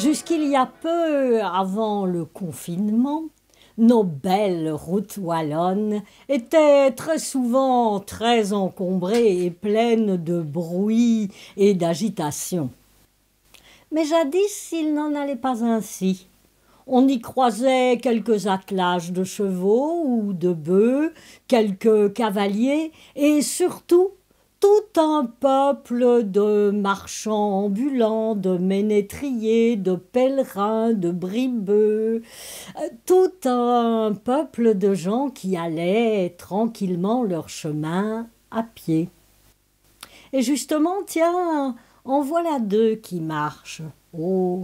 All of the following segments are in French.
Jusqu'il y a peu, avant le confinement, nos belles routes wallonnes étaient très souvent très encombrées et pleines de bruit et d'agitation. Mais jadis, il n'en allait pas ainsi. On y croisait quelques attelages de chevaux ou de bœufs, quelques cavaliers et surtout tout un peuple de marchands ambulants, de ménétriers, de pèlerins, de bribeux, tout un peuple de gens qui allaient tranquillement leur chemin à pied. Et justement, tiens, en voilà deux qui marchent. Oh,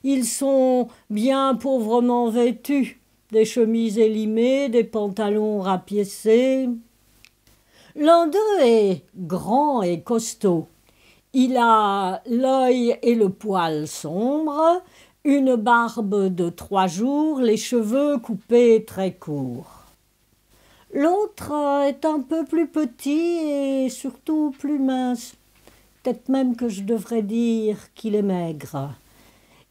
ils sont bien pauvrement vêtus, des chemises élimées, des pantalons rapiécés. L'un d'eux est grand et costaud. Il a l'œil et le poil sombre, une barbe de 3 jours, les cheveux coupés très courts. L'autre est un peu plus petit et surtout plus mince. Peut-être même que je devrais dire qu'il est maigre.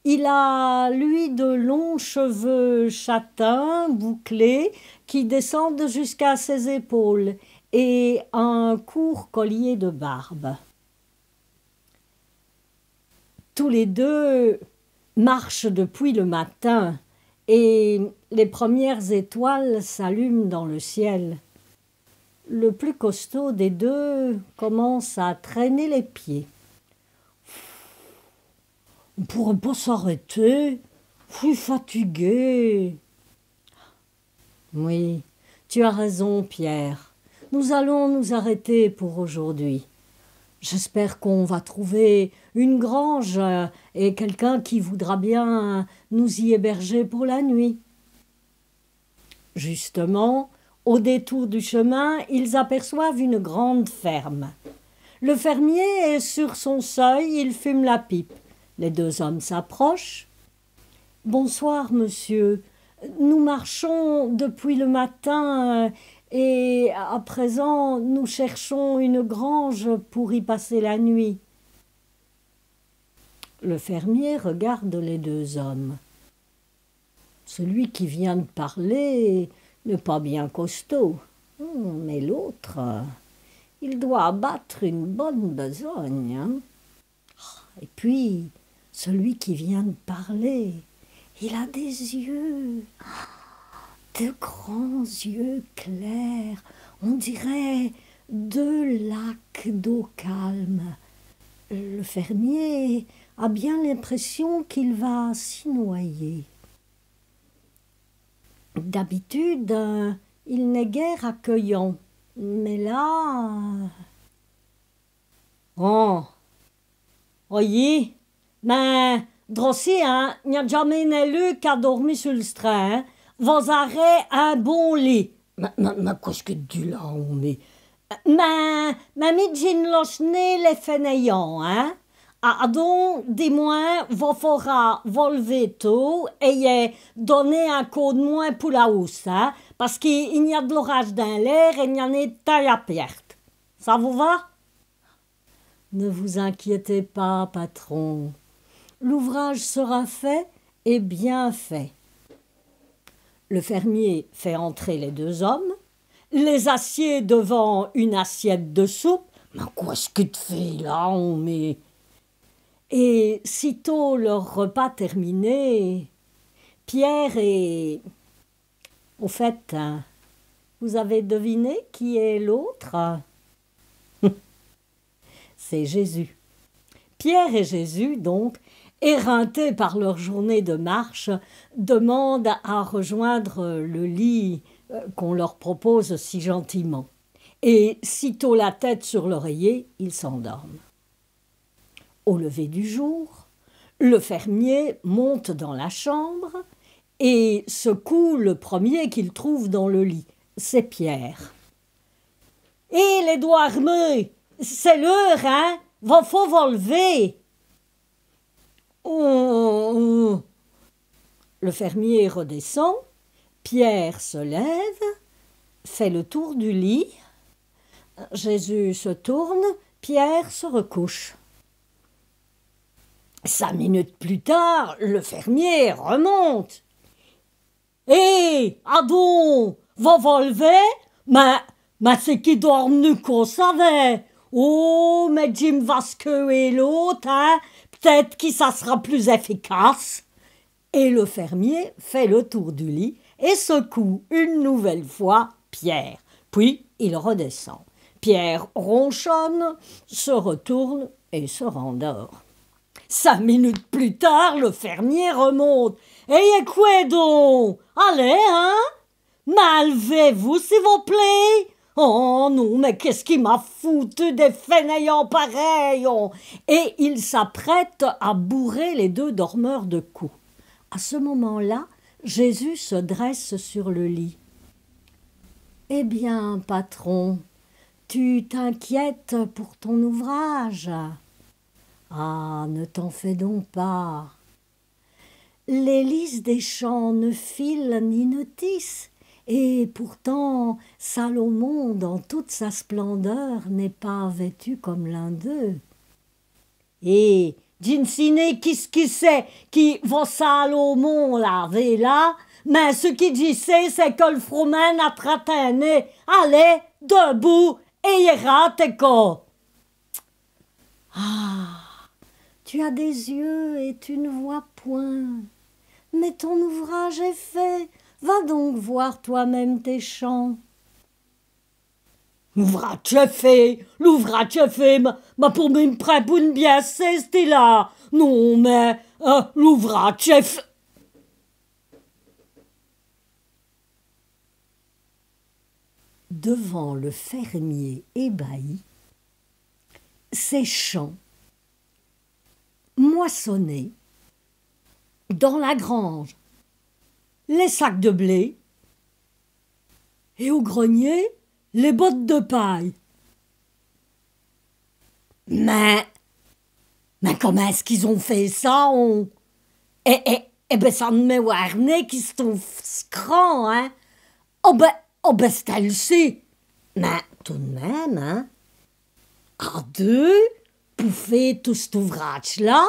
Il a, lui, de longs cheveux châtains, bouclés, qui descendent jusqu'à ses épaules, et un court collier de barbe. Tous les deux marchent depuis le matin, et les premières étoiles s'allument dans le ciel. Le plus costaud des deux commence à traîner les pieds. On ne pourrait pas s'arrêter. Je suis fatigué. Oui, tu as raison, Pierre. Nous allons nous arrêter pour aujourd'hui. J'espère qu'on va trouver une grange et quelqu'un qui voudra bien nous y héberger pour la nuit. Justement, au détour du chemin, ils aperçoivent une grande ferme. Le fermier est sur son seuil, il fume la pipe. Les deux hommes s'approchent. « Bonsoir, monsieur. Nous marchons depuis le matin et à présent nous cherchons une grange pour y passer la nuit. » Le fermier regarde les deux hommes. Celui qui vient de parler n'est pas bien costaud, mais l'autre, il doit abattre une bonne besogne, hein. Et puis, celui qui vient de parler, il a des yeux, de grands yeux clairs, on dirait 2 lacs d'eau calme. Le fermier a bien l'impression qu'il va s'y noyer. D'habitude, il n'est guère accueillant, mais là... Oh, voyez, mais drossi, hein, n'y a jamais n'élu qu'à dormir sur le strain, hein. Vos arrêts un bon lit. Mais qu'est-ce que tu là, mais... Mais midjin lochné les fainéants, hein. Ah, donc, dis-moi, vous fera volver tôt et donner un coup de moins pour la housse, hein, parce qu'il y a de l'orage dans l'air et il y en a taille à perte. Ça vous va? Ne vous inquiétez pas, patron. L'ouvrage sera fait et bien fait. Le fermier fait entrer les deux hommes, les assied devant une assiette de soupe. Mais qu'est-ce que tu fais là, mais... Et sitôt leur repas terminé, Pierre et... Au fait, vous avez deviné qui est l'autre? C'est Jésus. Pierre et Jésus, donc, éreintés par leur journée de marche, demandent à rejoindre le lit qu'on leur propose si gentiment. Et sitôt la tête sur l'oreiller, ils s'endorment. Au lever du jour, le fermier monte dans la chambre et secoue le premier qu'il trouve dans le lit. C'est Pierre. « Et les doigts armés, c'est l'heure, hein? Va faut vous lever. » Oh. Le fermier redescend, Pierre se lève, fait le tour du lit. Jésus se tourne, Pierre se recouche. 5 minutes plus tard, le fermier remonte. Hé, ah bon, va lever? Mais c'est qui dormi qu'on savait? Oh, mais Jim Vasqueux et l'autre, hein? Peut-être que ça sera plus efficace. Et le fermier fait le tour du lit et secoue une nouvelle fois Pierre. Puis il redescend. Pierre ronchonne, se retourne et se rendort. 5 minutes plus tard, le fermier remonte. « Et quoi donc? Allez, hein? Malvez-vous, s'il vous plaît. Oh non, mais qu'est-ce qui m'a foutu des fainéants pareils? Et il s'apprête à bourrer les deux dormeurs de coups. À ce moment-là, Jésus se dresse sur le lit. « Eh bien, patron, tu t'inquiètes pour ton ouvrage. Ah, ne t'en fais donc pas. Les lys des champs ne filent ni ne tissent, et pourtant Salomon, dans toute sa splendeur, n'est pas vêtu comme l'un d'eux. Et Ginsine, qu'est-ce qui c'est qui va Salomon laver là? Mais ce qui dit c'est que le fromen a tratané. Allez, debout, et ira tes corps. Ah, tu as des yeux et tu ne vois point. Mais ton ouvrage est fait. Va donc voir toi-même tes champs. L'ouvrage est fait, ma pour me prêt pour une bien c'est là. Non, mais l'ouvrage est fait. Devant le fermier ébahi, ses champs moissonnés, dans la grange, les sacs de blé, et au grenier, les bottes de paille. Mais comment est-ce qu'ils ont fait ça? Eh ben, ça ne met warné qui se trouve scran, hein? Oh ben, c'est le mais tout de même, hein? À deux, pour faire tout cet ouvrage-là?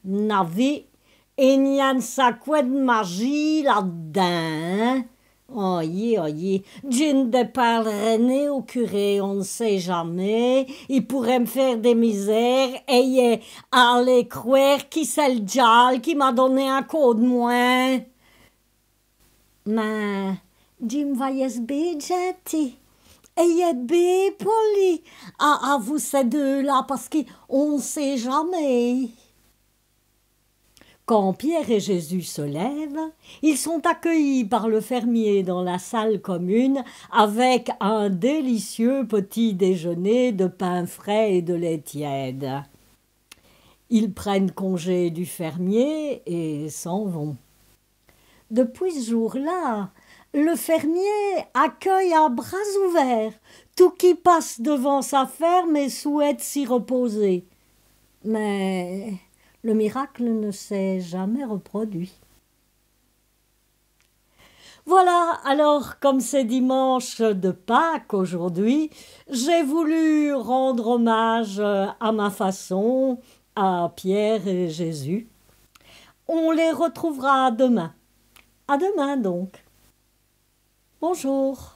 N'avait et n'y a sa quoi de magie là-dedans, hein? Oye, d'une de parrainer au curé, on ne sait jamais, il pourrait me faire des misères, et allez croire qui c'est le diable qui m'a donné un coup de moins. Mais, Jim voyez bien gentil, et bien poli à vous ces deux-là, parce qu'on ne sait jamais. Quand Pierre et Jésus se lèvent, ils sont accueillis par le fermier dans la salle commune avec un délicieux petit déjeuner de pain frais et de lait tiède. Ils prennent congé du fermier et s'en vont. Depuis ce jour-là, le fermier accueille à bras ouverts tout qui passe devant sa ferme et souhaite s'y reposer. Mais le miracle ne s'est jamais reproduit. Voilà, alors comme c'est dimanche de Pâques aujourd'hui, j'ai voulu rendre hommage à ma façon à Pierre et Jésus. On les retrouvera demain. À demain donc. Bonjour.